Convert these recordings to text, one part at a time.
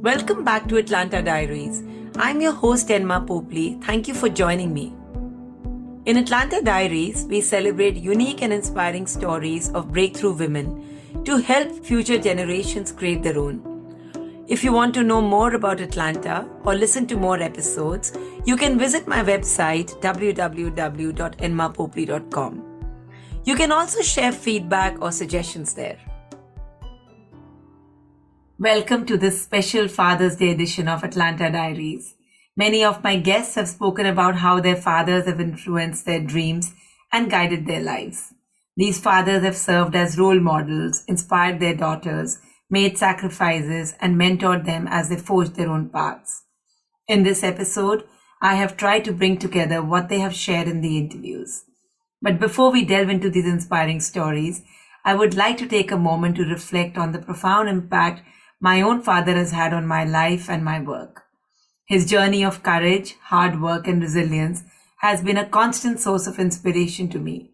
Welcome back to Atalanta Diaries. I'm your host, Enma Popley. Thank you for joining me. In Atalanta Diaries, we celebrate unique and inspiring stories of breakthrough women to help future generations create their own. If you want to know more about Atalanta or listen to more episodes, you can visit my website www.enmapopley.com. You can also share feedback or suggestions there. Welcome to this special Father's Day edition of Atalanta Diaries. Many of my guests have spoken about how their fathers have influenced their dreams and guided their lives. These fathers have served as role models, inspired their daughters, made sacrifices, and mentored them as they forged their own paths. In this episode, I have tried to bring together what they have shared in the interviews. But before we delve into these inspiring stories, I would like to take a moment to reflect on the profound impact my own father has had on my life and my work. His journey of courage, hard work, and resilience has been a constant source of inspiration to me.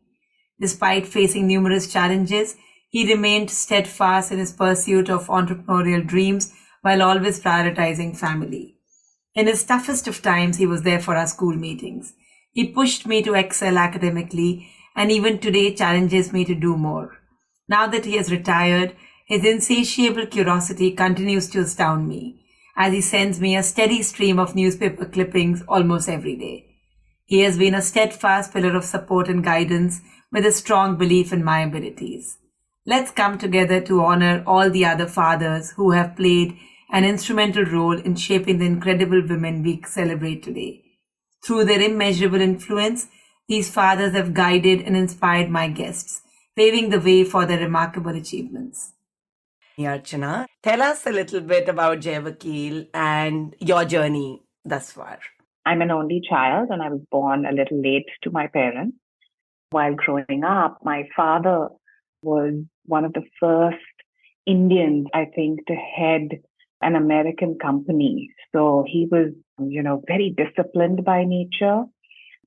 Despite facing numerous challenges, he remained steadfast in his pursuit of entrepreneurial dreams while always prioritizing family. In his toughest of times, he was there for our school meetings. He pushed me to excel academically and even today challenges me to do more. Now that he has retired, his insatiable curiosity continues to astound me, as he sends me a steady stream of newspaper clippings almost every day. He has been a steadfast pillar of support and guidance with a strong belief in my abilities. Let's come together to honor all the other fathers who have played an instrumental role in shaping the incredible women we celebrate today. Through their immeasurable influence, these fathers have guided and inspired my guests, paving the way for their remarkable achievements. Archana, tell us a little bit about Jai Vakil and your journey thus far. I'm an only child and I was born a little late to my parents. While growing up, my father was one of the first Indians, I think, to head an American company. So he was, very disciplined by nature.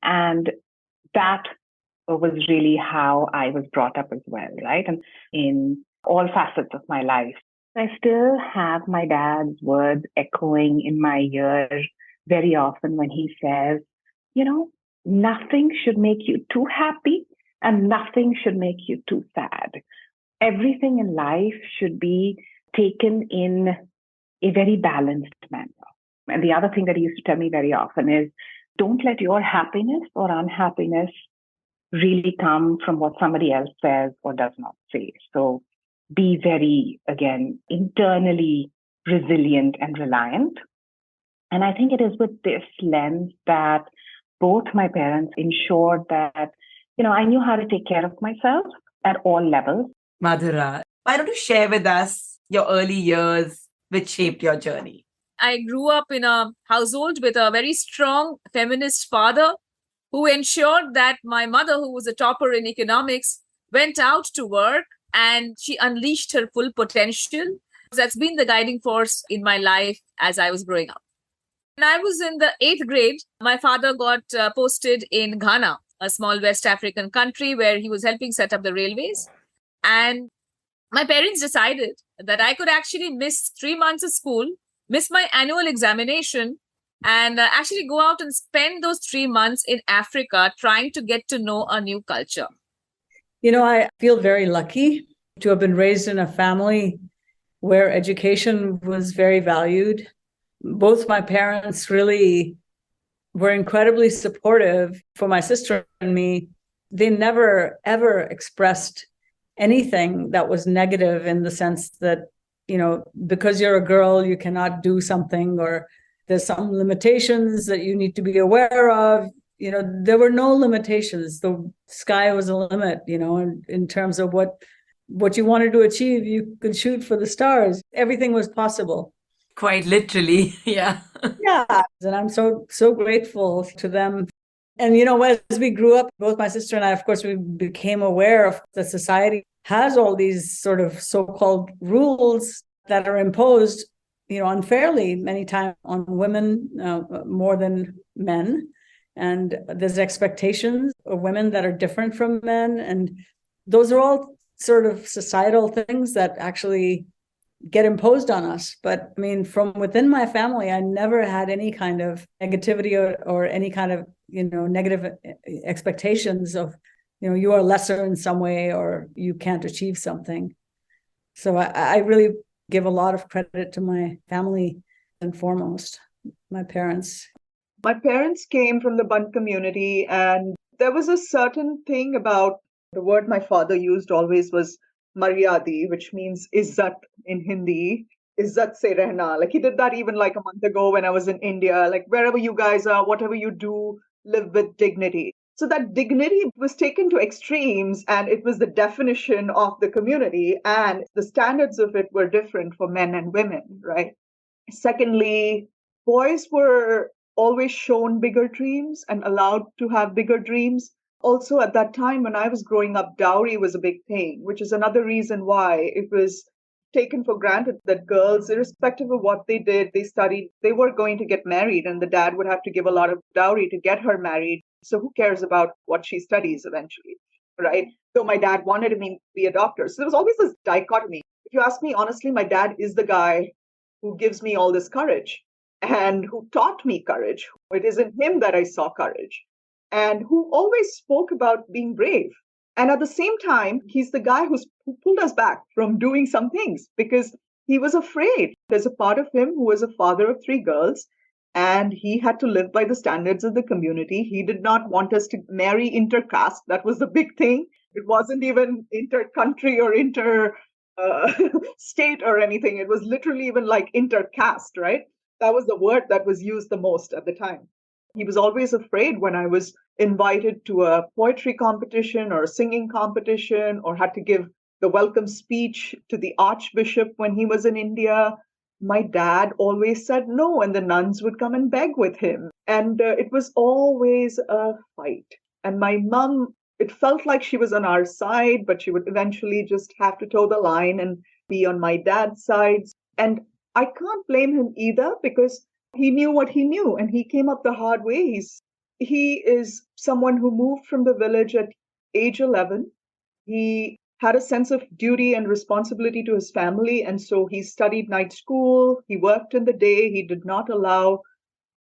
And that was really how I was brought up as well, right? And in all facets of my life. I still have my dad's words echoing in my ear very often when he says, nothing should make you too happy and nothing should make you too sad. Everything in life should be taken in a very balanced manner. And the other thing that he used to tell me very often is, don't let your happiness or unhappiness really come from what somebody else says or does not say. So be very, again, internally resilient and reliant. And I think it is with this lens that both my parents ensured that, I knew how to take care of myself at all levels. Madhura, why don't you share with us your early years which shaped your journey? I grew up in a household with a very strong feminist father who ensured that my mother, who was a topper in economics, went out to work and she unleashed her full potential. That's been the guiding force in my life as I was growing up. When I was in the 8th grade, my father got posted in Ghana, a small West African country where he was helping set up the railways. And my parents decided that I could actually miss 3 months of school, miss my annual examination, and actually go out and spend those 3 months in Africa trying to get to know a new culture. I feel very lucky to have been raised in a family where education was very valued. Both my parents really were incredibly supportive for my sister and me. They never, ever expressed anything that was negative in the sense that, because you're a girl, you cannot do something, or there's some limitations that you need to be aware of. There were no limitations. The sky was a limit, in terms of what you wanted to achieve, you could shoot for the stars. Everything was possible. Quite literally, yeah. Yeah. And I'm so grateful to them. And, as we grew up, both my sister and I, of course, we became aware of the society has all these sort of so-called rules that are imposed, unfairly many times on women more than men. And there's expectations of women that are different from men. And those are all sort of societal things that actually get imposed on us. But I mean, from within my family, I never had any kind of negativity or any kind of, negative expectations of, you are lesser in some way or you can't achieve something. So I really give a lot of credit to my family and foremost, my parents. My parents came from the Band community, and there was a certain thing about the word my father used always was maryadi, which means izzat in Hindi. Izzat se rehna. Like he did that even like a month ago when I was in India. Like wherever you guys are, whatever you do, live with dignity. So that dignity was taken to extremes, and it was the definition of the community, and the standards of it were different for men and women, right? Secondly, boys were always shown bigger dreams and allowed to have bigger dreams. Also, at that time when I was growing up, dowry was a big thing, which is another reason why it was taken for granted that girls, irrespective of what they did, they studied, they were going to get married, and the dad would have to give a lot of dowry to get her married. So who cares about what she studies eventually, right? So my dad wanted me to be a doctor. So there was always this dichotomy. If you ask me honestly, my dad is the guy who gives me all this courage and who taught me courage. It is in him that I saw courage, and who always spoke about being brave. And at the same time, he's the guy who pulled us back from doing some things because he was afraid. There's a part of him who was a father of 3 girls, and he had to live by the standards of the community. He did not want us to marry intercaste. That was the big thing. It wasn't even inter-country or state or anything. It was literally even like intercaste, right? That was the word that was used the most at the time. He was always afraid when I was invited to a poetry competition or a singing competition or had to give the welcome speech to the archbishop when he was in India. My dad always said no, and the nuns would come and beg with him. And it was always a fight. And my mom, it felt like she was on our side, but she would eventually just have to toe the line and be on my dad's side. And I can't blame him either because he knew what he knew and he came up the hard way. He is someone who moved from the village at age 11. He had a sense of duty and responsibility to his family. And so he studied night school. He worked in the day. He did not allow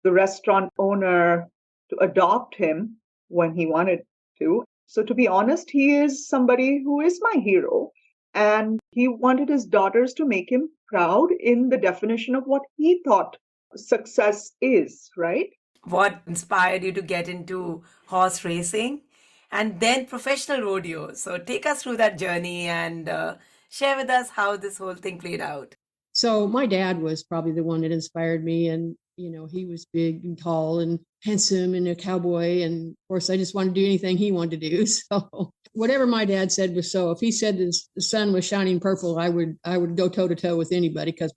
the restaurant owner to adopt him when he wanted to. So to be honest, he is somebody who is my hero. And he wanted his daughters to make him proud in the definition of what he thought success is, right? What inspired you to get into horse racing and then professional rodeo? So take us through that journey and share with us how this whole thing played out. So my dad was probably the one that inspired me. And, he was big and tall and handsome and a cowboy. And of course, I just wanted to do anything he wanted to do. So whatever my dad said was so. If he said the sun was shining purple, I would go toe to toe with anybody. Because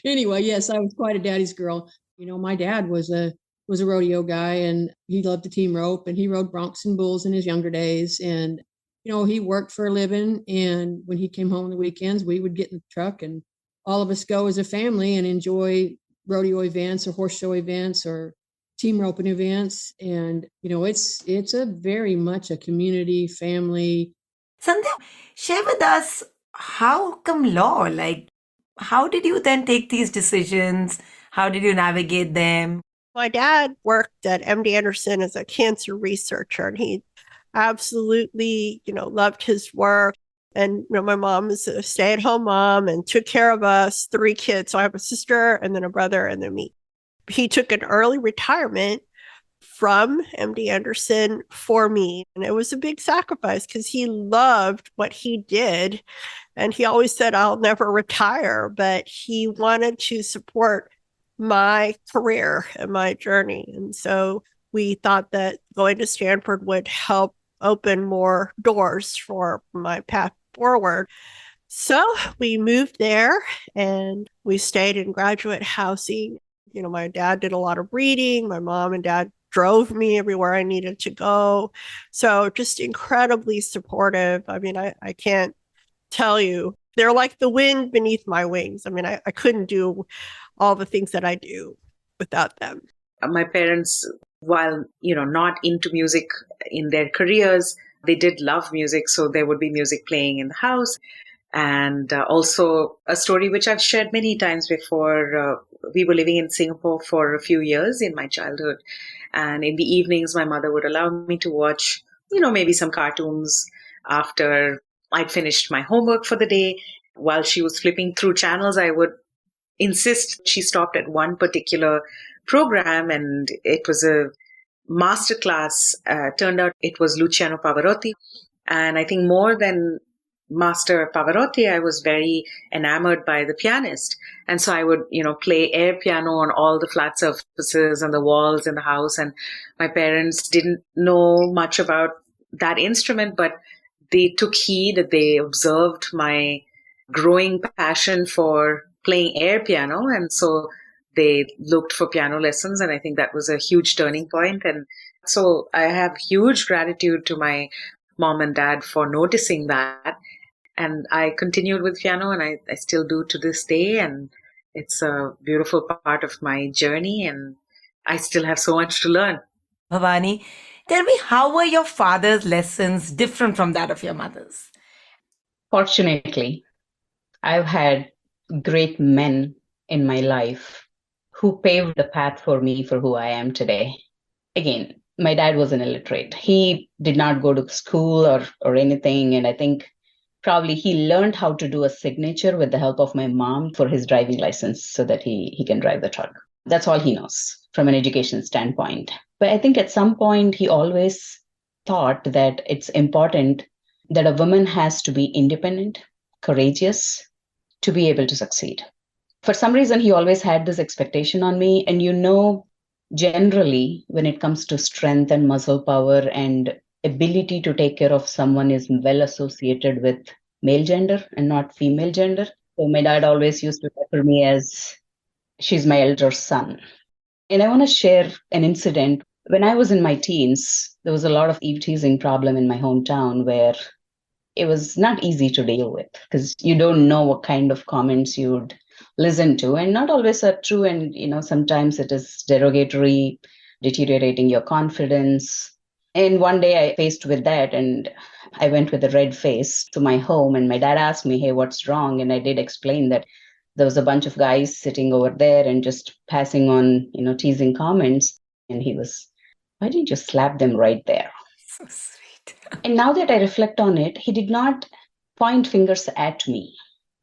anyway, yes, I was quite a daddy's girl. My dad was a rodeo guy, and he loved to team rope, and he rode broncs and bulls in his younger days. And he worked for a living. And when he came home on the weekends, we would get in the truck and all of us go as a family and enjoy rodeo events or horse show events or team roping events. And, it's a very much a community, family. Sandhya, share with us, how come law? Like, how did you then take these decisions? How did you navigate them? My dad worked at MD Anderson as a cancer researcher, and he absolutely, loved his work. And, my mom is a stay-at-home mom and took care of us 3 kids. So I have a sister and then a brother and then me. He took an early retirement from MD Anderson for me. And it was a big sacrifice because he loved what he did. And he always said, I'll never retire, but he wanted to support my career and my journey. And so we thought that going to Stanford would help open more doors for my path forward. So we moved there and we stayed in graduate housing. My dad did a lot of reading. My mom and dad drove me everywhere I needed to go. So just incredibly supportive. I mean, I can't tell you. They're like the wind beneath my wings. I mean, I couldn't do all the things that I do without them. My parents, while, not into music in their careers, they did love music. So there would be music playing in the house. And also a story which I've shared many times before. We were living in Singapore for a few years in my childhood. And in the evenings, my mother would allow me to watch, maybe some cartoons after I'd finished my homework for the day. While she was flipping through channels, I would insist she stopped at one particular program, and it was a masterclass. Turned out it was Luciano Pavarotti. And I think more than Master Pavarotti, I was very enamored by the pianist. And so I would, play air piano on all the flat surfaces and the walls in the house. And my parents didn't know much about that instrument, but they took heed. They observed my growing passion for playing air piano. And so they looked for piano lessons. And I think that was a huge turning point. And so I have huge gratitude to my mom and dad for noticing that. And I continued with piano, and I still do to this day. And it's a beautiful part of my journey, and I still have so much to learn. Bhavani, tell me, how were your father's lessons different from that of your mother's? Fortunately, I've had great men in my life who paved the path for me for who I am today. Again, my dad was an illiterate. He did not go to school or anything. And I think probably he learned how to do a signature with the help of my mom for his driving license so that he can drive the truck. That's all he knows from an education standpoint. But I think at some point he always thought that it's important that a woman has to be independent, courageous, to be able to succeed. For some reason, he always had this expectation on me. And generally, when it comes to strength and muscle power and ability to take care of someone is well associated with male gender and not female gender. So my dad always used to refer me as, she's my elder son. And I want to share an incident. When I was in my teens, there was a lot of eve teasing problem in my hometown where it was not easy to deal with because you don't know what kind of comments you'd listen to, and not always are true. And, sometimes it is derogatory, deteriorating your confidence. And one day I faced with that, and I went with a red face to my home, and my dad asked me, hey, what's wrong? And I did explain that there was a bunch of guys sitting over there and just passing on, teasing comments. And he was, why didn't you slap them right there? So sweet. And now that I reflect on it, he did not point fingers at me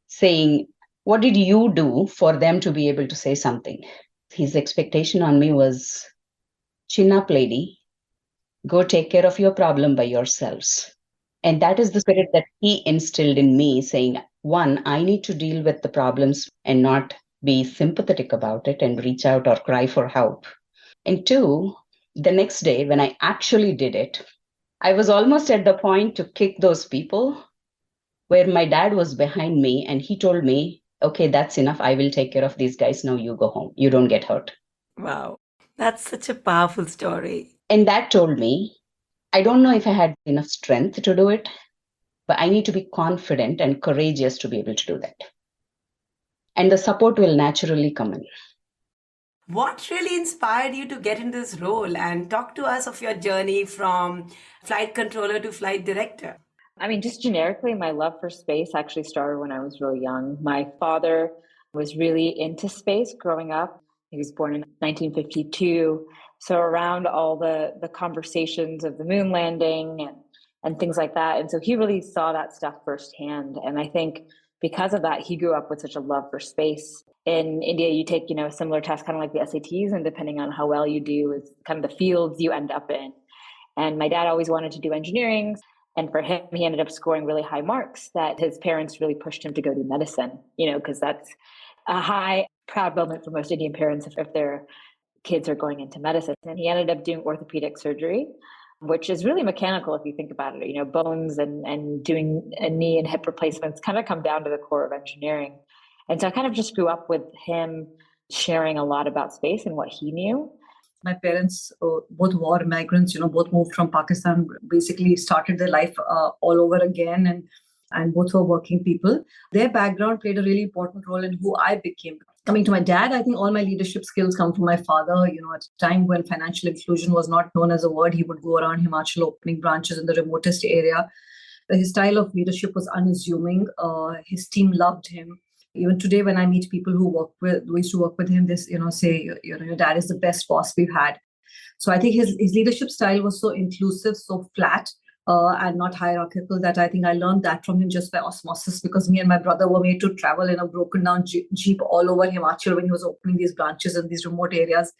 saying, what did you do for them to be able to say something? His expectation on me was, chin up, lady. Go take care of your problem by yourselves. And that is the spirit that he instilled in me, saying, one, I need to deal with the problems and not be sympathetic about it and reach out or cry for help. And two, the next day when I actually did it, I was almost at the point to kick those people where my dad was behind me and he told me, okay, that's enough. I will take care of these guys. Now you go home. You don't get hurt. Wow. That's such a powerful story. And that told me, I don't know if I had enough strength to do it, but I need to be confident and courageous to be able to do that. And the support will naturally come in. What really inspired you to get in this role? And talk to us of your journey from flight controller to flight director. I mean, just generically, my love for space actually started when I was really young. My father was really into space growing up. He was born in 1952. So around all the conversations of the moon landing and things like that. And so he really saw that stuff firsthand. And I think because of that, he grew up with such a love for space. In India, you take, a similar test, kind of like the SATs, and depending on how well you do is kind of the fields you end up in. And my dad always wanted to do engineering. And for him, he ended up scoring really high marks that his parents really pushed him to go do medicine, because that's a high, proud moment for most Indian parents if their kids are going into medicine. And he ended up doing orthopedic surgery, which is really mechanical if you think about it. Bones and doing a knee and hip replacements kind of come down to the core of engineering. And so I kind of just grew up with him sharing a lot about space and what he knew. My parents, both war migrants, both moved from Pakistan, basically started their life all over again. And both were working people. Their background played a really important role in who I became. Coming to my dad, I think all my leadership skills come from my father. At a time when financial inclusion was not known as a word, he would go around Himachal opening branches in the remotest area. His style of leadership was unassuming. His team loved him. Even today, when I meet people who used to work with him, this, say, your dad is the best boss we've had. So I think his leadership style was so inclusive, so flat, and not hierarchical, that I think I learned that from him just by osmosis, because me and my brother were made to travel in a broken down jeep all over Himachal when he was opening these branches in these remote areas.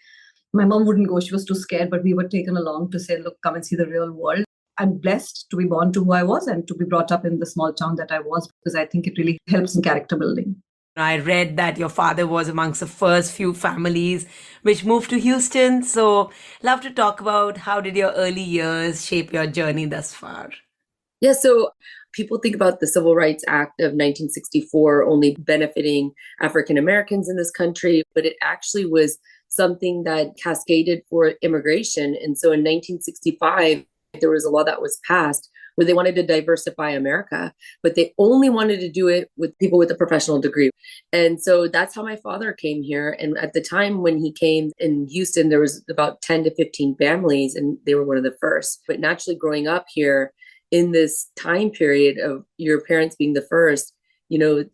My mom wouldn't go. She was too scared, but we were taken along to say, look, come and see the real world. I'm blessed to be born to who I was and to be brought up in the small town that I was, because I think it really helps in character building. I read that your father was amongst the first few families which moved to Houston. So, love to talk about how did your early years shape your journey thus far? Yeah, so people think about the Civil Rights Act of 1964 only benefiting African Americans in this country, but it actually was something that cascaded for immigration. And so in 1965, there was a law that was passed where they wanted to diversify America, but they only wanted to do it with people with a professional degree. And so that's how my father came here. And at the time when he came in Houston, there was about 10 to 15 families, and they were one of the first. But naturally growing up here in this time period of your parents being the first,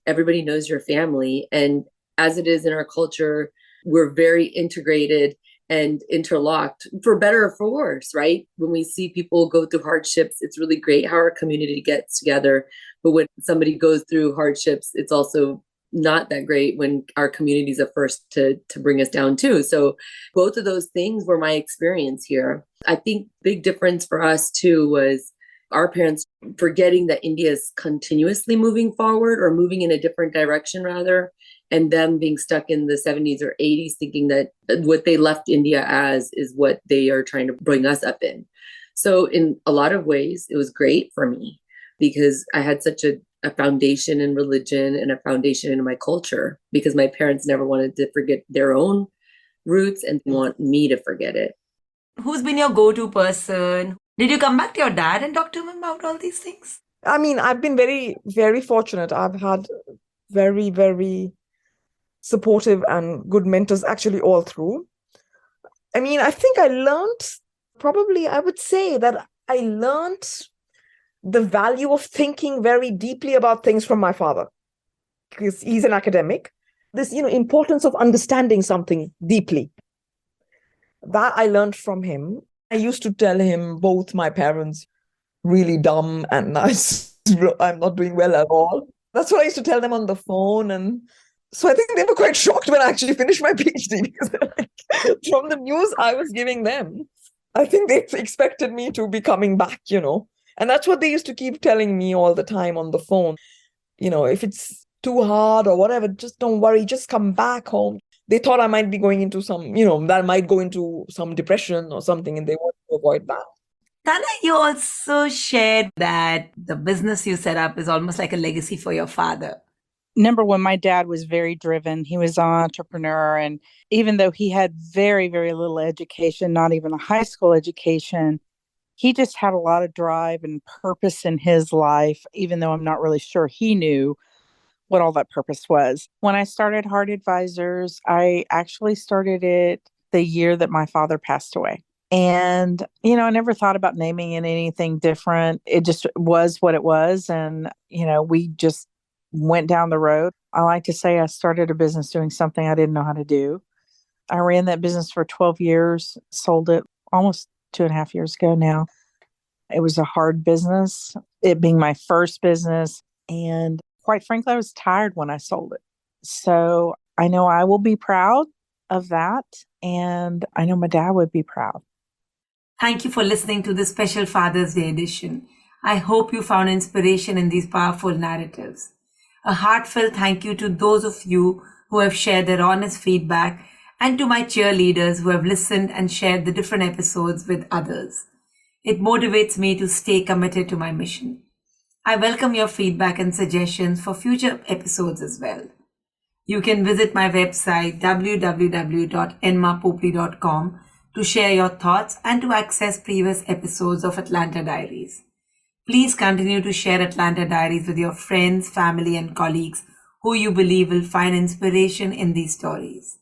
everybody knows your family. And as it is in our culture, we're very integrated and interlocked, for better or for worse, right? When we see people go through hardships, it's really great how our community gets together. But when somebody goes through hardships, it's also not that great when our communities are first to bring us down too. So both of those things were my experience here. I think big difference for us too was our parents forgetting that India is continuously moving forward, or moving in a different direction rather, and them being stuck in the 70s or 80s thinking that what they left India as is what they are trying to bring us up in. So in a lot of ways, it was great for me because I had such a foundation in religion and a foundation in my culture, because my parents never wanted to forget their own roots and want me to forget it. Who's been your go-to person? Did you come back to your dad and talk to him about all these things? I mean, I've been very, very fortunate. I've had very, very supportive and good mentors actually all through. I mean, I think I would say that I learned the value of thinking very deeply about things from my father, because he's an academic. This, importance of understanding something deeply. That I learned from him. I used to tell him both my parents really dumb and nice. I'm not doing well at all. That's what I used to tell them on the phone. And so I think they were quite shocked when I actually finished my PhD, because from the news I was giving them, I think they expected me to be coming back, And that's what they used to keep telling me all the time on the phone. If it's too hard or whatever, just don't worry, just come back home. They thought I might be going into some, that I might go into some depression or something, and they wanted to avoid that. Tana, you also shared that the business you set up is almost like a legacy for your father. Number one, my dad was very driven. He was an entrepreneur. And even though he had very, very little education, not even a high school education, he just had a lot of drive and purpose in his life, even though I'm not really sure he knew what all that purpose was. When I started Heart Advisors, I actually started it the year that my father passed away. And, I never thought about naming it anything different. It just was what it was. And, we just went down the road. I like to say I started a business doing something I didn't know how to do. I ran that business for 12 years, sold it almost 2.5 years ago now. It was a hard business, it being my first business. And quite frankly, I was tired when I sold it. So I know I will be proud of that. And I know my dad would be proud. Thank you for listening to this special Father's Day edition. I hope you found inspiration in these powerful narratives. A heartfelt thank you to those of you who have shared their honest feedback, and to my cheerleaders who have listened and shared the different episodes with others. It motivates me to stay committed to my mission. I welcome your feedback and suggestions for future episodes as well. You can visit my website www.enmapopli.com to share your thoughts and to access previous episodes of Atalanta Diaries. Please continue to share Atalanta Diaries with your friends, family, and colleagues who you believe will find inspiration in these stories.